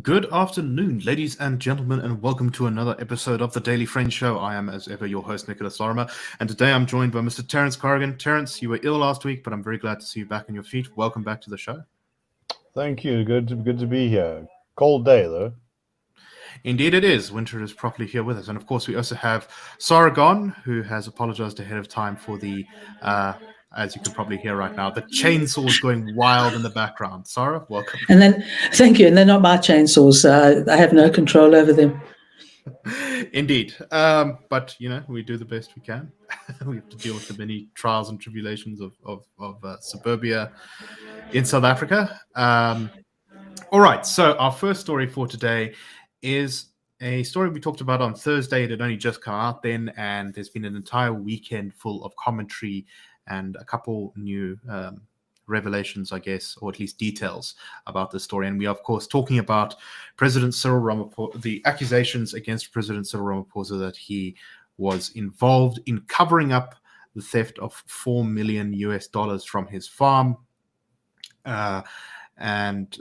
Good afternoon, ladies and gentlemen, and welcome to another episode of the Daily Friend Show. I am, as ever, your host, Nicholas Lorimer, and today I'm joined by Mr. Terence Corrigan. Terence, you were ill last week, but I'm very glad to see you back on your feet. Welcome back to the show. Thank you. Good to be here. Cold day though. Indeed it is. Winter is properly here with us. And of course, we also have Sara Gon, who has apologized ahead of time for the, as you can probably hear right now, the chainsaws going wild in the background. Sara, welcome. And then, thank you. And they're not my chainsaws. I have no control over them. Indeed. But, we do the best we can. We have to deal with the many trials and tribulations of suburbia in South Africa. All right. So our first story for today is a story we talked about on Thursday. It had only just come out then, and there's been an entire weekend full of commentary and a couple new revelations, I guess, or at least details about this story. And we are, of course, talking about President Cyril Ramaphosa, the accusations against President Cyril Ramaphosa that he was involved in covering up the theft of $4 million from his farm, and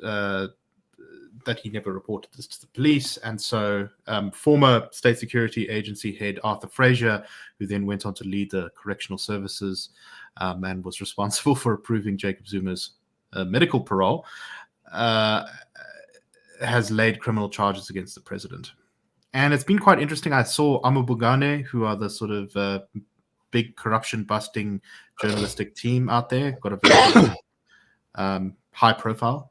that he never reported this to the police. And so former State Security Agency head Arthur Fraser, who then went on to lead the correctional services and was responsible for approving Jacob Zuma's medical parole, has laid criminal charges against the president. And it's been quite interesting. I saw Amabugane, who are the sort of big corruption-busting journalistic team out there, got a very high profile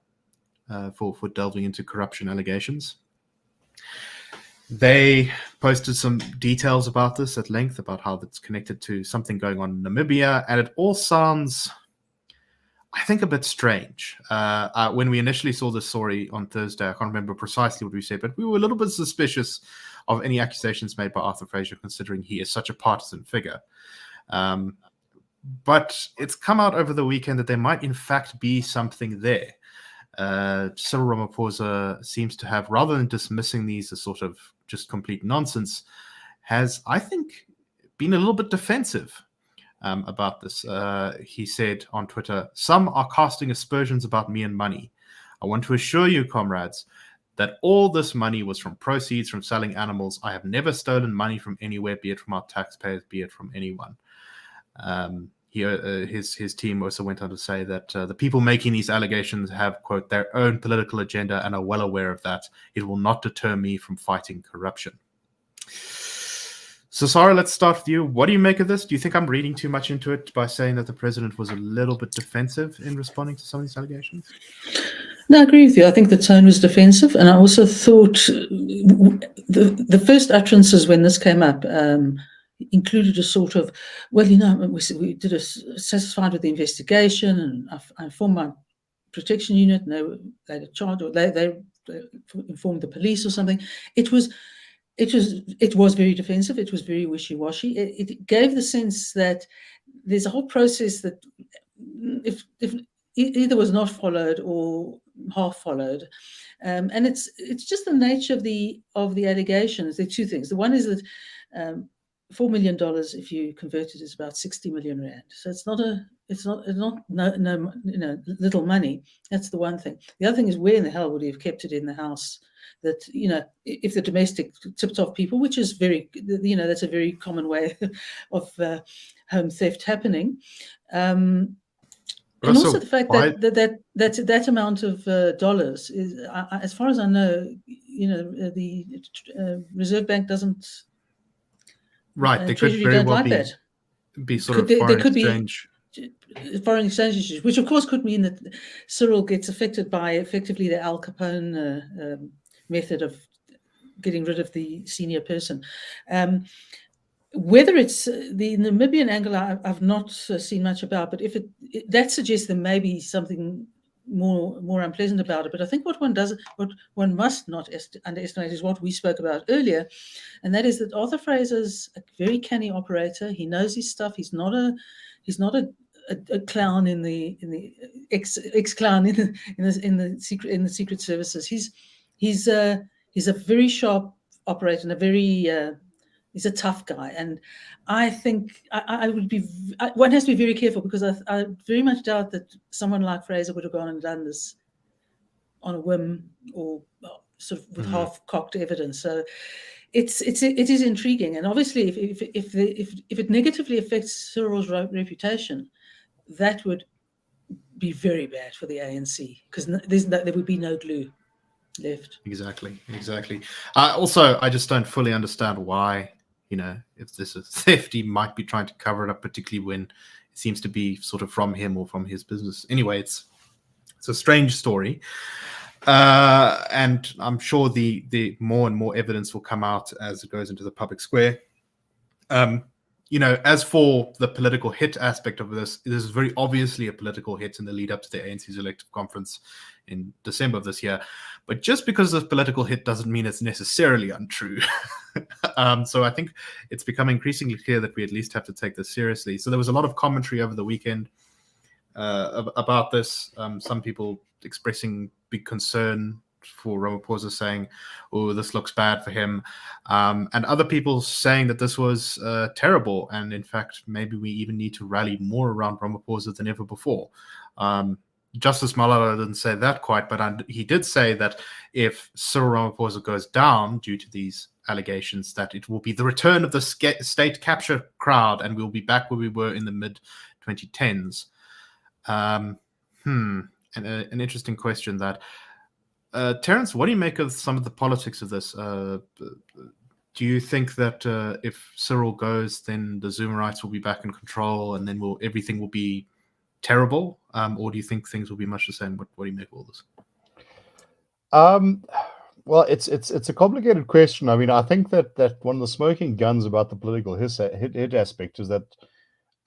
for delving into corruption allegations. They posted some details about this at length, about how it's connected to something going on in Namibia, and it all sounds, I think, a bit strange. When we initially saw this story on Thursday, I can't remember precisely what we said, but we were a little bit suspicious of any accusations made by Arthur Fraser, considering he is such a partisan figure. But it's come out over the weekend that there might, in fact, be something there. Cyril Ramaphosa seems to have, rather than dismissing these as sort of just complete nonsense, has, I think, been a little bit defensive about this. He said on Twitter, "Some are casting aspersions about me and money. I want to assure you, comrades, that all this money was from proceeds from selling animals. I have never stolen money from anywhere, be it from our taxpayers, be it from anyone." His team also went on to say that the people making these allegations have, quote, their own political agenda and are well aware of that. It will not deter me from fighting corruption. So, Sara, let's start with you. What do you make of this? Do you think I'm reading too much into it by saying that the president was a little bit defensive in responding to some of these allegations? No, I agree with you. I think the tone was defensive. And I also thought the first utterances when this came up included a sort of, well, we did a satisfied with the investigation, and I informed my protection unit, and they had a charge, or they informed the police or something. It was very defensive. It was very wishy-washy. It gave the sense that there's a whole process that if either was not followed or half followed, and it's just the nature of the allegations. There are two things. The one is that $4 million, if you convert it, is about 60 million rand. So it's not little money. That's the one thing. The other thing is, where in the hell would he have kept it in the house? That, if the domestic tipped off people, which is very, that's a very common way of home theft happening. And also the fact that amount of dollars is, as far as I know, the Reserve Bank doesn't. Right, they could very well be sort of foreign exchange. Foreign exchange issues, which of course could mean that Cyril gets affected by effectively the Al Capone method of getting rid of the senior person. Whether it's the Namibian angle, I've not seen much about, but if that suggests there may be something more unpleasant about it. But I think what one must not underestimate is what we spoke about earlier, and that is that Arthur Fraser's a very canny operator. He knows his stuff. He's not a clown in the ex-clown in the secret services. He's a very sharp operator and a very he's a tough guy, and I think one has to be very careful, because I very much doubt that someone like Fraser would have gone and done this on a whim or sort of with half-cocked evidence. So it is intriguing, and obviously, if it negatively affects Cyril's reputation, that would be very bad for the ANC, because there would be no glue left. Exactly. Also, I just don't fully understand why, if this is theft, he might be trying to cover it up, particularly when it seems to be sort of from him or from his business. Anyway, it's a strange story. And I'm sure the more and more evidence will come out as it goes into the public square. As for the political hit aspect of this is very obviously a political hit in the lead up to the ANC's elective conference in December of this year. But just because of political hit doesn't mean it's necessarily untrue. So I think it's becoming increasingly clear that we at least have to take this seriously. So there was a lot of commentary over the weekend about this. Some people expressing big concern for Ramaphosa, saying, "Oh, this looks bad for him," and other people saying that this was terrible, and in fact, maybe we even need to rally more around Ramaphosa than ever before. Justice Malala didn't say that quite, but he did say that if Cyril Ramaphosa goes down due to these allegations, that it will be the return of the state capture crowd, and we'll be back where we were in the mid-2010s. An interesting question that. Terence, what do you make of some of the politics of this? Do you think that if Cyril goes, then the Zumarites will be back in control, and then everything will be terrible? Or do you think things will be much the same? What do you make of all this? Well, it's a complicated question. I mean, I think that one of the smoking guns about the political hit aspect is that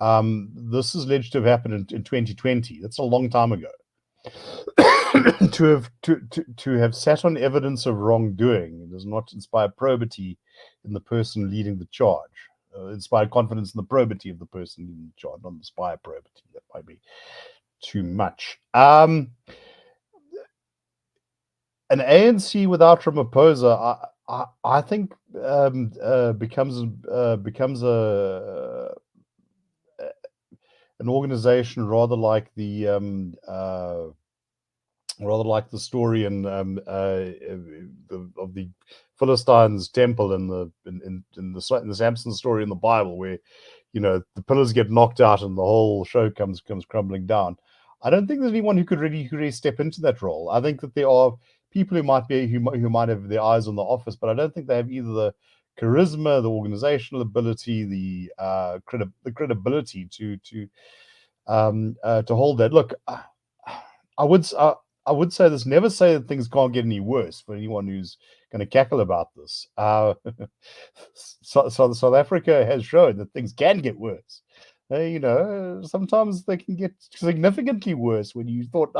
this is alleged to have happened in 2020. That's a long time ago. to have sat on evidence of wrongdoing does not inspire probity in the person leading the charge. Inspire confidence in the probity of the person leading the charge, not inspire probity. That might be too much. An ANC without Ramaphosa, I think, becomes an organization rather like the story of the Philistines' temple in the Samson story in the Bible, where the pillars get knocked out and the whole show comes crumbling down. I don't think there's anyone who could really step into that role. I think that there are people who might have their eyes on the office, but I don't think they have either the charisma, the organizational ability, the credibility to hold that. Look, I would say this: never say that things can't get any worse for anyone who's going to cackle about this. South Africa has shown that things can get worse. Sometimes they can get significantly worse when you thought,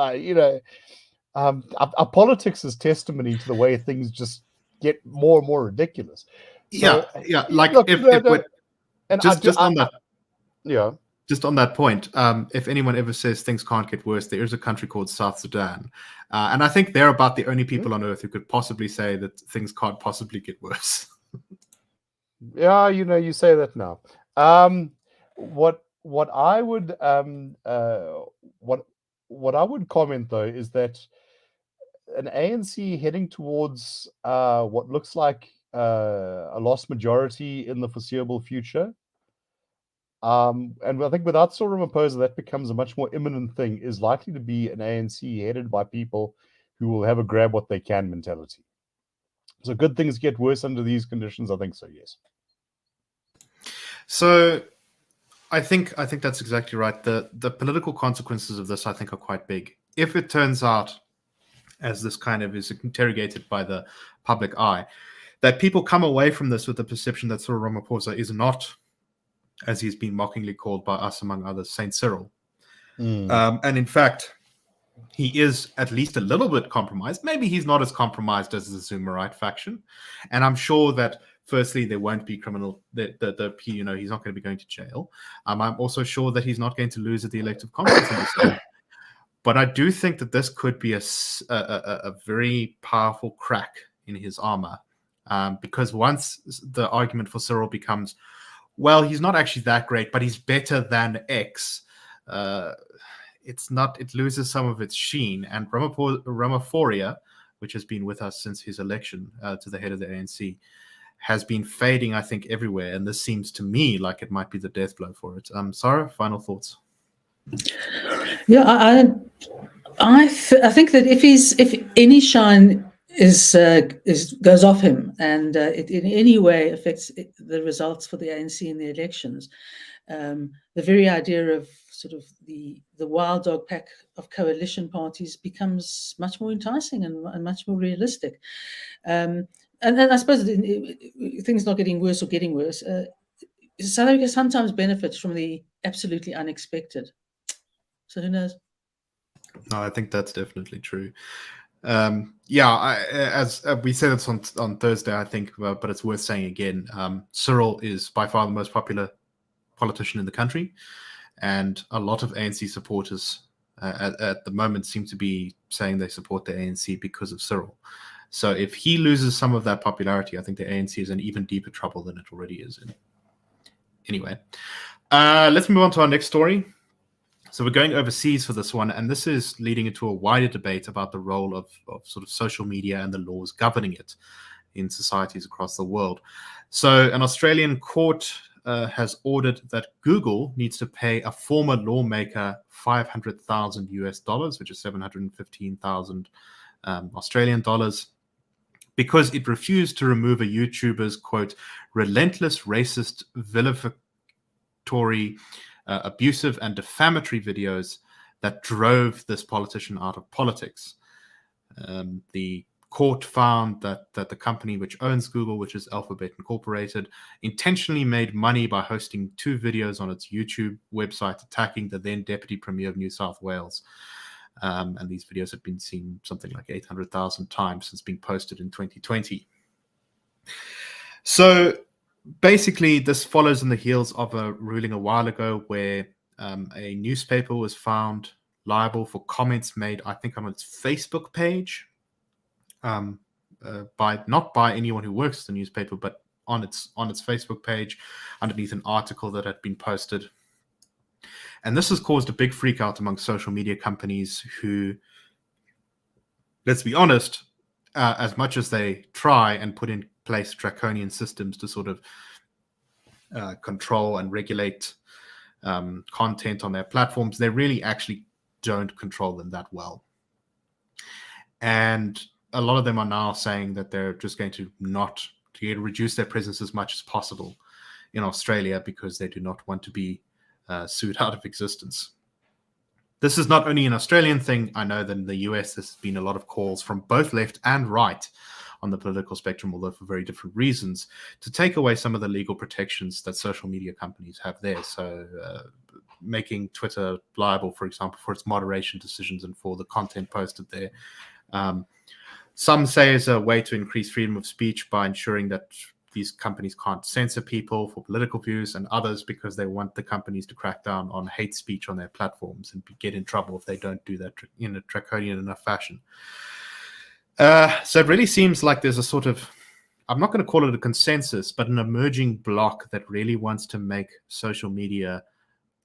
our politics is testimony to the way things just get more and more ridiculous. So, like, look, just on that point, if anyone ever says things can't get worse, there is a country called South Sudan. And I think they're about the only people on earth who could possibly say that things can't possibly get worse. Yeah, you say that now. What I would comment though is that an ANC heading towards what looks like a lost majority in the foreseeable future. And I think without Cyril Ramaphosa, that becomes a much more imminent thing, is likely to be an ANC headed by people who will have a grab what they can mentality. So good things get worse under these conditions? I think so, yes. So I think that's exactly right. The political consequences of this, I think, are quite big. If it turns out, as this kind of is interrogated by the public eye, that people come away from this with the perception that Cyril Ramaphosa is not, as he's been mockingly called by us, among others, Saint Cyril. And in fact, he is at least a little bit compromised. Maybe he's not as compromised as the Zumarite faction. And I'm sure that, firstly, there won't be criminal, he's not going to be going to jail. I'm also sure that he's not going to lose at the elective conference in December. But I do think that this could be a very powerful crack in his armor. Because once the argument for Cyril becomes, well, he's not actually that great, but he's better than X, it loses some of its sheen. And Ramaphoria, which has been with us since his election to the head of the ANC, has been fading, I think, everywhere. And this seems to me like it might be the death blow for it. Sara, final thoughts? Yeah, I think that if any shine goes off him, and it in any way affects the results for the ANC in the elections, the very idea of sort of the wild dog pack of coalition parties becomes much more enticing and much more realistic. And I suppose things not getting worse or getting worse. South Africa sometimes benefits from the absolutely unexpected. So who knows? No, I think that's definitely true. As we said this on Thursday, I think, but it's worth saying again. Cyril is by far the most popular politician in the country, and a lot of ANC supporters at the moment seem to be saying they support the ANC because of Cyril. So if he loses some of that popularity, I think the ANC is in even deeper trouble than it already is in. Anyway, let's move on to our next story. So we're going overseas for this one, and this is leading into a wider debate about the role of sort of social media and the laws governing it in societies across the world. So an Australian court has ordered that Google needs to pay a former lawmaker $500,000, which is 715,000 Australian dollars, because it refused to remove a YouTuber's, quote, relentless racist vilificatory abusive and defamatory videos that drove this politician out of politics. The court found that the company which owns Google, which is Alphabet Incorporated, intentionally made money by hosting 2 videos on its YouTube website attacking the then Deputy Premier of New South Wales. And these videos have been seen something like 800,000 times since being posted in 2020. So basically, this follows in the heels of a ruling a while ago where a newspaper was found liable for comments made, I think, on its Facebook page, not by anyone who works at the newspaper, but on its Facebook page underneath an article that had been posted. And this has caused a big freak out among social media companies who, let's be honest, as much as they try and put in place draconian systems to sort of control and regulate content on their platforms, they really actually don't control them that well. And a lot of them are now saying that they're just going to reduce their presence as much as possible in Australia because they do not want to be sued out of existence. This is not only an Australian thing. I know that in the US, there's been a lot of calls from both left and right on the political spectrum, although for very different reasons, to take away some of the legal protections that social media companies have there. So making Twitter liable, for example, for its moderation decisions and for the content posted there. Some say is a way to increase freedom of speech by ensuring that these companies can't censor people for political views, and others because they want the companies to crack down on hate speech on their platforms and get in trouble if they don't do that in a draconian enough fashion. So it really seems like there's a sort of, I'm not going to call it a consensus, but an emerging bloc that really wants to make social media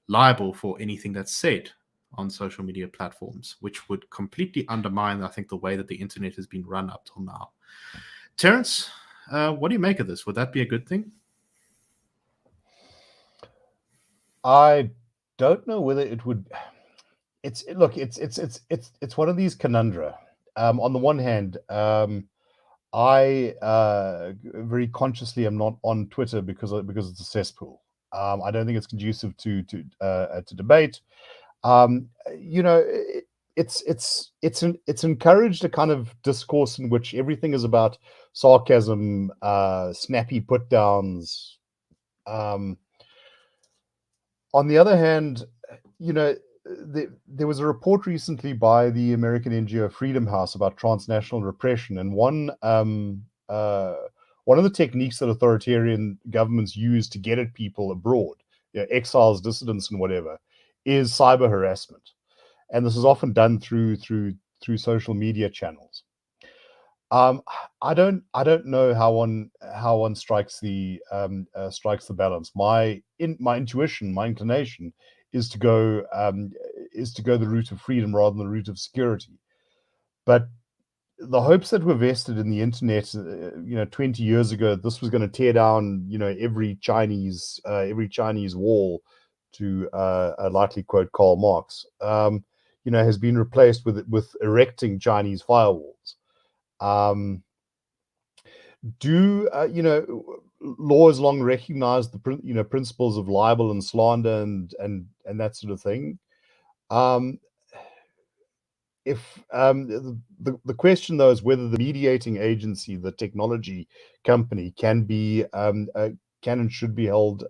liable for anything that's said on social media platforms, which would completely undermine, I think, the way that the internet has been run up till now. Terence, what do you make of this? Would that be a good thing? I don't know whether it would. It's one of these conundra. On the one hand, I very consciously am not on Twitter because it's a cesspool. I don't think it's conducive to debate. It's encouraged a kind of discourse in which everything is about sarcasm, snappy put downs. On the other hand, there was a report recently by the American NGO Freedom House about transnational repression, and one of the techniques that authoritarian governments use to get at people abroad, exiles, dissidents, and whatever, is cyber harassment, and this is often done through social media channels. I don't know how one strikes the balance. My intuition, my inclination is to go the route of freedom rather than the route of security. But the hopes that were vested in the internet, 20 years ago, this was going to tear down, every Chinese wall, to lightly quote Karl Marx, has been replaced with erecting Chinese firewalls. Law has long recognized the principles of libel and slander and that sort of thing. If the question though is whether the mediating agency, the technology company, can and should be held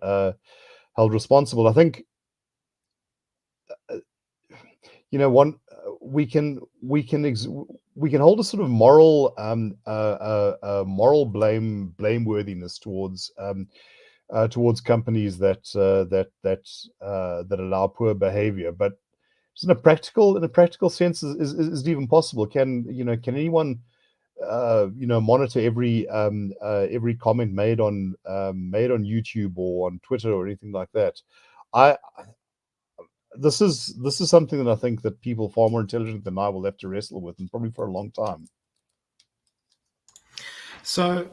responsible. I think we can hold a sort of moral blameworthiness towards companies that allow poor behavior, but in a practical sense, is it even possible? Can anyone monitor every comment made on YouTube or on Twitter or anything like that? This is something that I think that people far more intelligent than I will have to wrestle with, and probably for a long time. So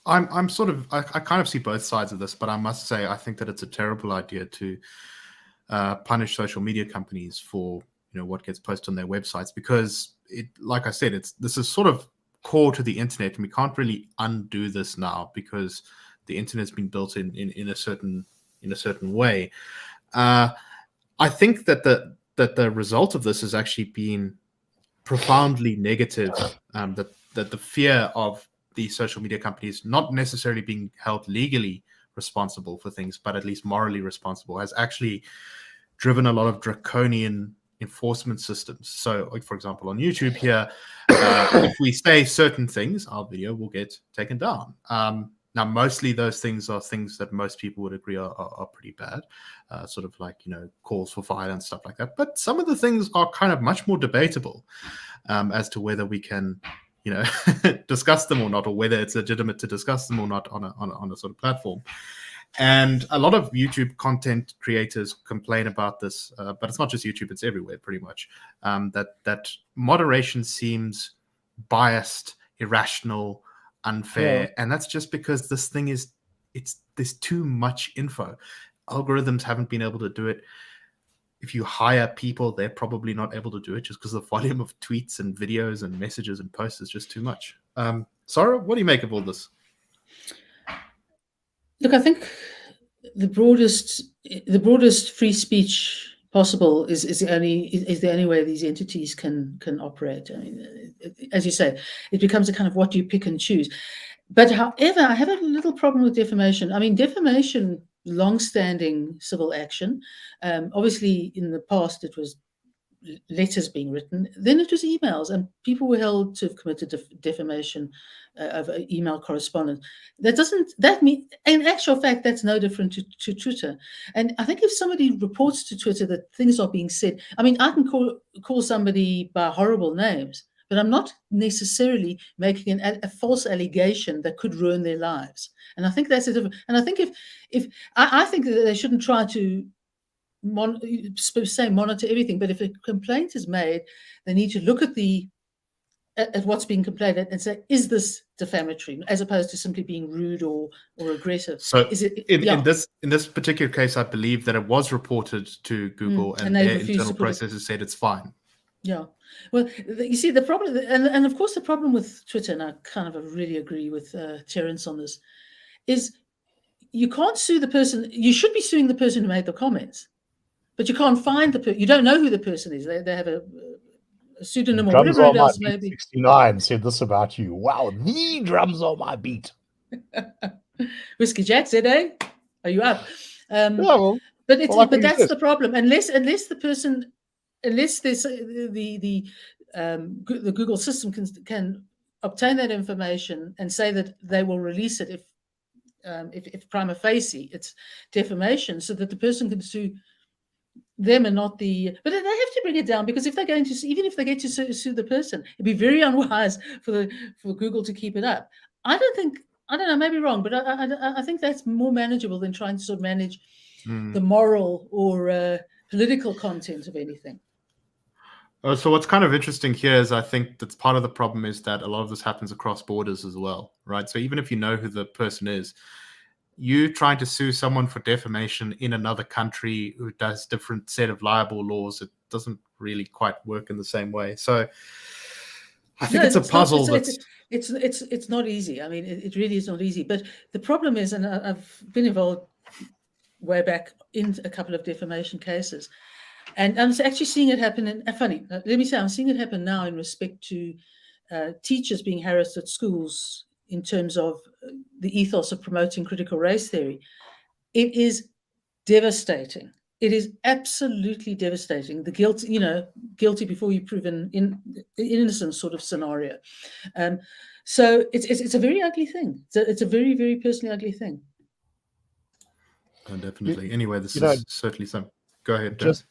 I'm sort of I kind of see both sides of this, but I must say I think that it's a terrible idea to punish social media companies for what gets posted on their websites, because like I said, this is sort of core to the internet, and we can't really undo this now because the internet's been built in a certain way. I think that the result of this has actually been profoundly negative. That the fear of the social media companies not necessarily being held legally responsible for things, but at least morally responsible, has actually driven a lot of draconian enforcement systems. So, like, for example, on YouTube here, if we say certain things, our video will get taken down. Now, mostly those things are things that most people would agree are pretty bad, sort of like, calls for violence, stuff like that. But some of the things are kind of much more debatable as to whether we can, discuss them or not, or whether it's legitimate to discuss them or not on a sort of platform. And a lot of YouTube content creators complain about this, but it's not just YouTube; it's everywhere, pretty much. That moderation seems biased, irrational, unfair, and that's just because this thing there's too much info. Algorithms haven't been able to do it. If you hire people, they're probably not able to do it, just because the volume of tweets and videos and messages and posts is just too much. Sara, what do you make of all this? Look, I think the broadest free speech possible is the only way these entities can operate. I mean, as you say, it becomes a kind of what do you pick and choose. But however, I have a little problem with defamation. I mean, defamation, long-standing civil action. Obviously, in the past, it was letters being written. Then it was emails, and people were held to have committed defamation of email correspondence. That mean, in actual fact, that's no different to Twitter. And I think if somebody reports to Twitter that things are being said, I mean, I can call somebody by horrible names, but I'm not necessarily making a false allegation that could ruin their lives. And I think that's a different. And I think I think that they shouldn't try to monitor everything, but if a complaint is made, they need to look at what's being complained at and say, is this defamatory, as opposed to simply being rude or aggressive. So in this particular case, I believe that it was reported to Google, and their internal processes said it's fine. Yeah. Well, you see, the problem, and of course the problem with Twitter, and I kind of really agree with Terence on this, is you can't sue the person. You should be suing the person who made the comments, but you can't find the person. You don't know who the person is. They have a pseudonym or whatever it else may be. 69 said this about you. Wow, the drums on my beat. Whiskey Jack said, "Hey, are you up?" But that's the problem. Unless the person, unless there's the Google system can obtain that information and say that they will release it if prima facie it's defamation, so that the person can sue them and not the. But they have to bring it down, because if they're going to, even if they get to sue the person, it'd be very unwise for Google to keep it up. I don't know, maybe wrong, but I think that's more manageable than trying to sort of manage the moral or political content of anything. So what's kind of interesting here is I think that's part of the problem is that a lot of this happens across borders as well, right? So even if you know who the person is, you trying to sue someone for defamation in another country who does different set of liable laws, it doesn't really quite work in the same way. So I think it's a puzzle. It's not easy. I mean, it really is not easy. But the problem is, and I've been involved way back in a couple of defamation cases, and I'm actually seeing it happen in, funny, let me say, I'm seeing it happen now in respect to teachers being harassed at schools in terms of the ethos of promoting critical race theory. It is devastating. It is absolutely devastating. The guilt, guilty before you're proven innocent sort of scenario. So it's a very ugly thing. It's a very, very personally ugly thing. Oh, definitely. Anyway, this is certainly some. Go ahead, Just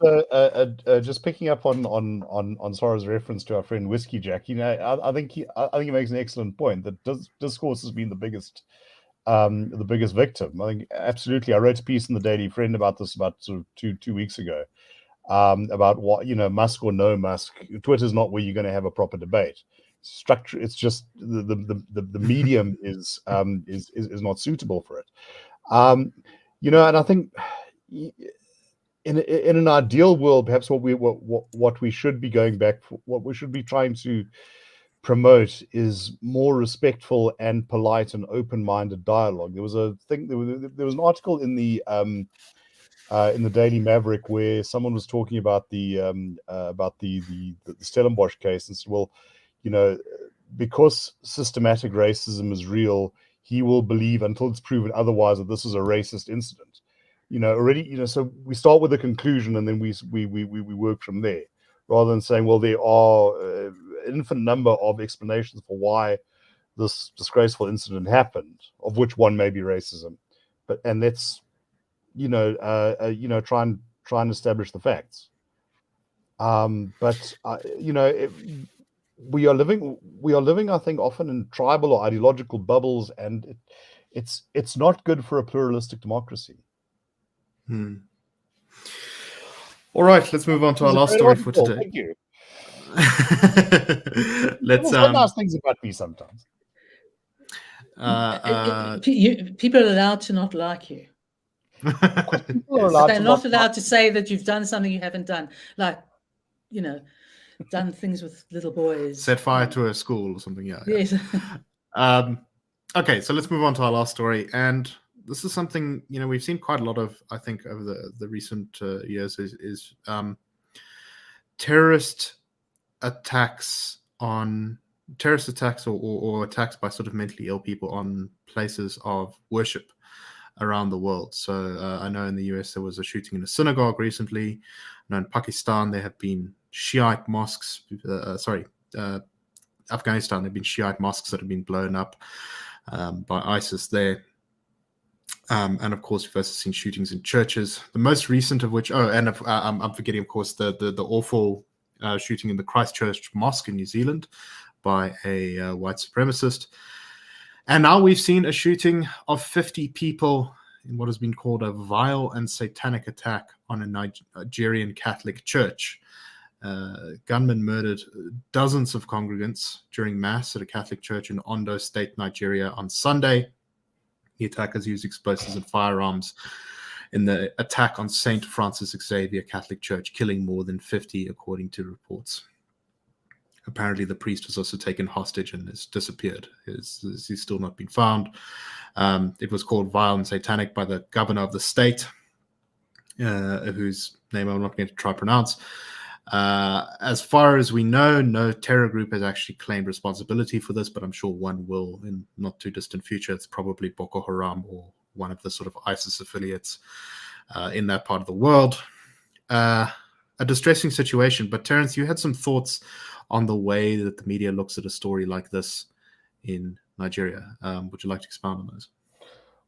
picking up on Sara's reference to our friend Whiskey Jack. I think he makes an excellent point that discourse has been the biggest victim. I think absolutely. I wrote a piece in the Daily Friend about this about sort of two weeks ago, about what, Musk or no Musk. Twitter's not where you're going to have a proper debate. Structure. It's just the medium is not suitable for it. And I think in an ideal world, perhaps what we should be going back for, what we should be trying to promote is more respectful and polite and open-minded dialogue. There was a thing. There was an article in the Daily Maverick where someone was talking about the Stellenbosch case and said, well, because systematic racism is real, he will believe until it's proven otherwise that this is a racist incident. Already, so we start with a conclusion and then we work from there, rather than saying, well, there are an infinite number of explanations for why this disgraceful incident happened, of which one may be racism, and let's try and establish the facts. We are living, I think, often in tribal or ideological bubbles, and it's not good for a pluralistic democracy. All right, let's move on to our last story for today. Thank you. Let's say nice things about me sometimes. People are allowed to not like you. They're not allowed to say that you've done something you haven't done, like done things with little boys, set fire to a school or something. Yes. Okay, so let's move on to our last story, and this is something we've seen quite a lot of, I think, over the recent years is terrorist attacks or attacks by sort of mentally ill people on places of worship around the world. So I know in the US there was a shooting in a synagogue recently. I know in Pakistan there have been Shiite mosques. Afghanistan, there have been Shiite mosques that have been blown up by ISIS there. And of course, we've also seen shootings in churches. The most recent of which, I'm forgetting, of course, the awful shooting in the Christchurch Mosque in New Zealand by a white supremacist. And now we've seen a shooting of 50 people in what has been called a vile and satanic attack on a Nigerian Catholic church. Gunmen murdered dozens of congregants during Mass at a Catholic church in Ondo State, Nigeria on Sunday. The attackers used explosives and firearms in the attack on St. Francis Xavier Catholic Church, killing more than 50, according to reports. Apparently, the priest was also taken hostage and has disappeared. He's still not been found. It was called vile and satanic by the governor of the state, whose name I'm not going to try to pronounce. As far as we know, no terror group has actually claimed responsibility for this, but I'm sure one will in not too distant future. It's probably Boko Haram or one of the sort of ISIS affiliates in that part of the world. A distressing situation. But Terence, you had some thoughts on the way that the media looks at a story like this in Nigeria. Would you like to expound on those?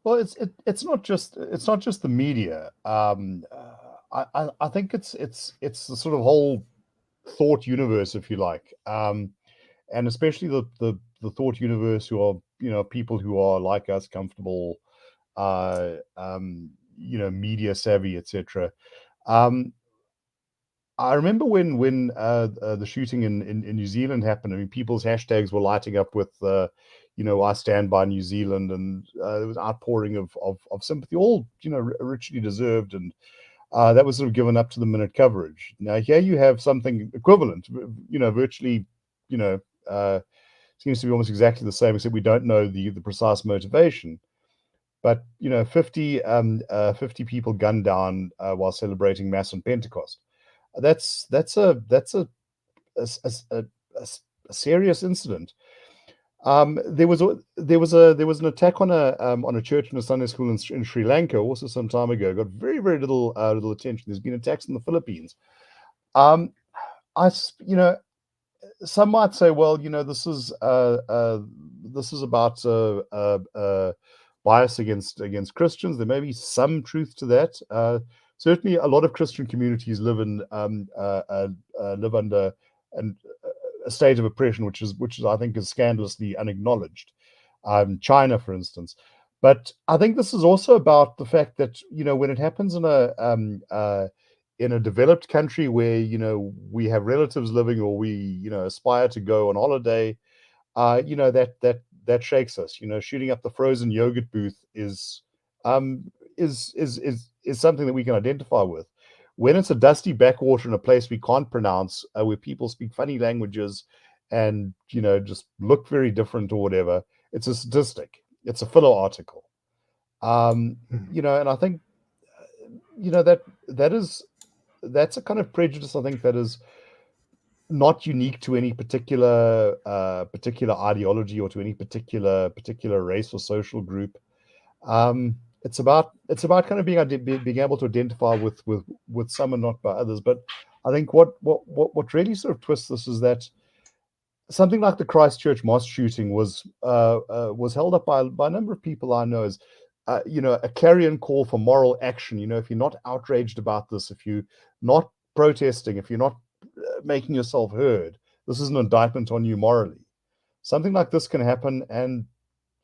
Well, it's not just the media. I think it's the sort of whole thought universe, if you like, and especially the thought universe who are people who are like us, comfortable, media savvy, etc. I remember when the shooting in New Zealand happened. I mean, people's hashtags were lighting up with, I stand by New Zealand, and there was outpouring of sympathy, all richly deserved, and that was sort of given up to the minute coverage. Now here you have something equivalent, virtually, seems to be almost exactly the same, except we don't know the precise motivation. But 50 people gunned down while celebrating Mass on Pentecost. That's a serious incident. There was an attack on a church and a Sunday school in Sri Lanka also some time ago. Got very little attention. There's been attacks in the Philippines. Some might say, well, this is about bias against Christians. There may be some truth to that. Certainly, a lot of Christian communities live under a state of oppression, which is I think is scandalously unacknowledged. China, for instance. But I think this is also about the fact that when it happens in a developed country where we have relatives living, or we aspire to go on holiday, that shakes us. Shooting up the frozen yogurt booth is something that we can identify with. When it's a dusty backwater in a place we can't pronounce, where people speak funny languages and just look very different or whatever, it's a statistic. It's a filler article. And I think that's a kind of prejudice, I think, that is not unique to any particular ideology or to any particular race or social group. It's about kind of being able to identify with some and not by others. But I think what really sort of twists this is that something like the Christchurch mosque shooting was held up by a number of people I know as a clarion call for moral action. If you're not outraged about this, if you're not protesting, if you're not making yourself heard, this is an indictment on you morally. Something like this can happen, and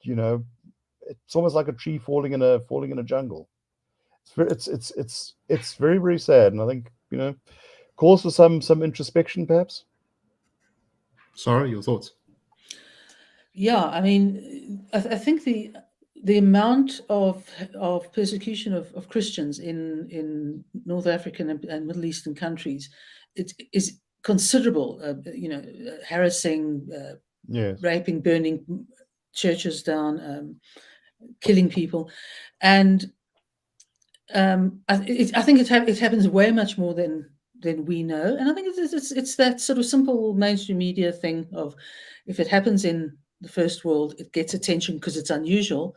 it's almost like a tree falling in a jungle. It's very, very sad, and I think calls for some introspection, perhaps. Sara, your thoughts? Yeah, I mean, I think the amount of persecution of Christians in North African and Middle Eastern countries is considerable. Harassing, Yes. raping, burning churches down, killing people, and I think it happens way much more than we know. And I think it's that sort of simple mainstream media thing of, if it happens in the first world, it gets attention because it's unusual,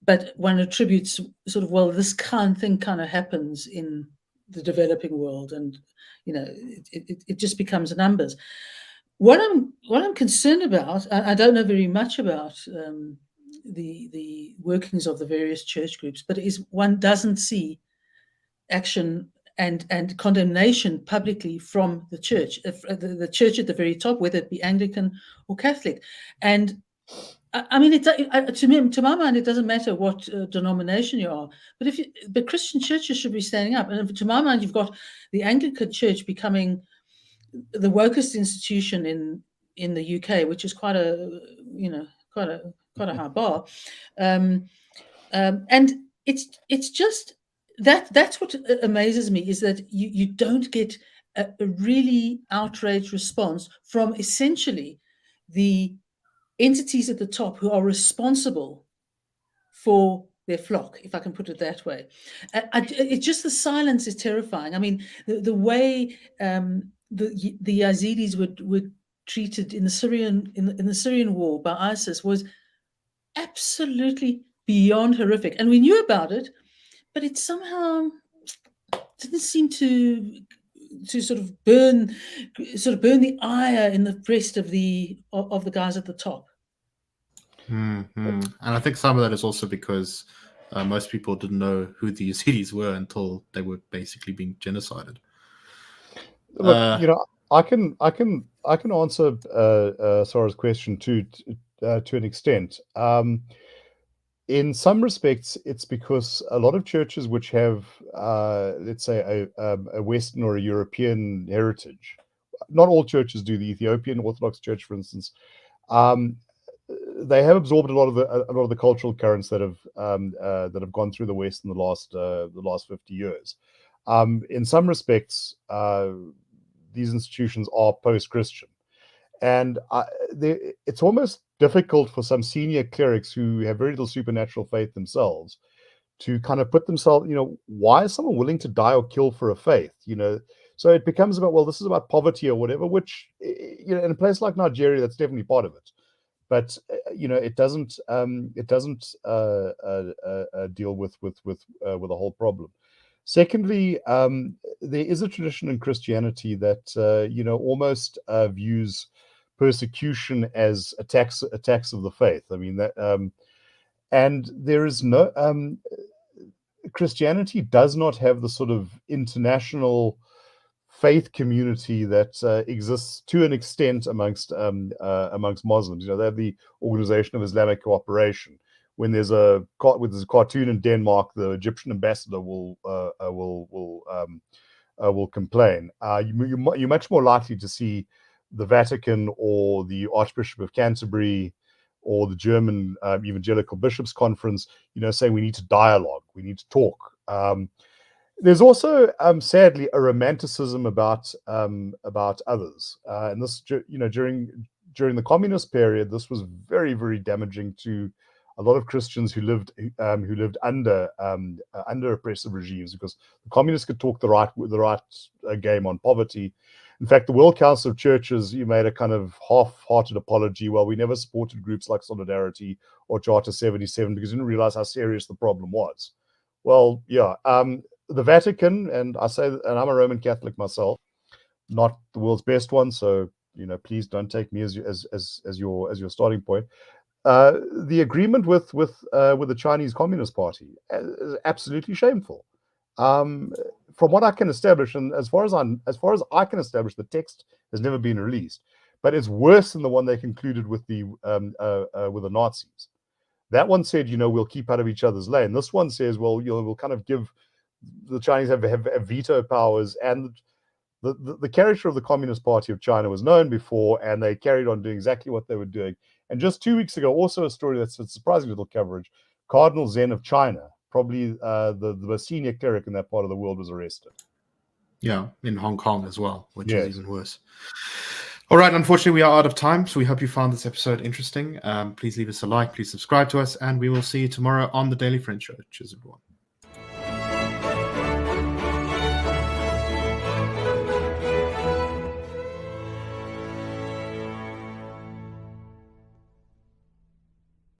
but one attributes sort of, well, this kind of happens in the developing world, and it just becomes numbers. What I'm concerned about, I don't know very much about the workings of the various church groups, but is one doesn't see action and condemnation publicly from the church, the church at the very top, whether it be Anglican or Catholic. And I mean, to my mind, it doesn't matter what denomination you are, but Christian churches should be standing up. And to my mind, you've got the Anglican Church becoming the wokest institution in the UK, which is quite a high bar, and it's just that's what amazes me, is that you don't get a really outraged response from essentially the entities at the top who are responsible for their flock, if I can put it that way. It's just, the silence is terrifying. I mean, the way the Yazidis were treated in the Syrian war by ISIS was absolutely beyond horrific, and we knew about it, but it somehow didn't seem to sort of burn the ire in the breast of the guys at the top. Mm-hmm. And I think some of that is also because most people didn't know who the Yazidis were until they were basically being genocided. Look, I can answer Sara's question to an extent. in some respects, it's because a lot of churches which have, let's say, a Western or a European heritage, not all churches do. The Ethiopian Orthodox Church, for instance, they have absorbed a lot of the cultural currents that have gone through the West in the last 50 years. In some respects, these institutions are post-Christian, and it's almost difficult for some senior clerics who have very little supernatural faith themselves to kind of put themselves, why is someone willing to die or kill for a faith? So it becomes about, well, this is about poverty or whatever, which, in a place like Nigeria, that's definitely part of it. But it doesn't deal with the whole problem. Secondly, there is a tradition in Christianity that almost views persecution as attacks of the faith. I mean that, and there is no Christianity does not have the sort of international faith community that exists to an extent amongst Muslims. They have the Organization of Islamic Cooperation. When there's a cartoon in Denmark, the Egyptian ambassador will complain. You're much more likely to see the Vatican or the Archbishop of Canterbury or the German Evangelical Bishops' Conference, saying we need to dialogue, we need to talk. There's also, sadly, a romanticism about others, and this, during the communist period, this was very, very damaging to a lot of Christians who lived under oppressive regimes, because the communists could talk the right game on poverty. In fact, the World Council of Churches, made a kind of half-hearted apology. Well, we never supported groups like Solidarity or Charter 77 because we didn't realize how serious the problem was. Well, yeah, the Vatican, and I'm a Roman Catholic myself, not the world's best one, so please don't take me as your starting point. The agreement with the Chinese Communist Party is absolutely shameful. From what I can establish, and as far as I can establish, the text has never been released, but it's worse than the one they concluded with the Nazis. That one said, we'll keep out of each other's lane. This one says, well, we'll kind of give the Chinese have veto powers, and the character of the Communist Party of China was known before, and they carried on doing exactly what they were doing. And just 2 weeks ago, also a story that's surprising little coverage, Cardinal Zen of China, probably the most senior cleric in that part of the world, was arrested. Yeah, in Hong Kong as well, which is even worse. All right, unfortunately, we are out of time, so we hope you found this episode interesting. Please leave us a like, please subscribe to us, and we will see you tomorrow on The Daily Friend Show. Cheers, everyone.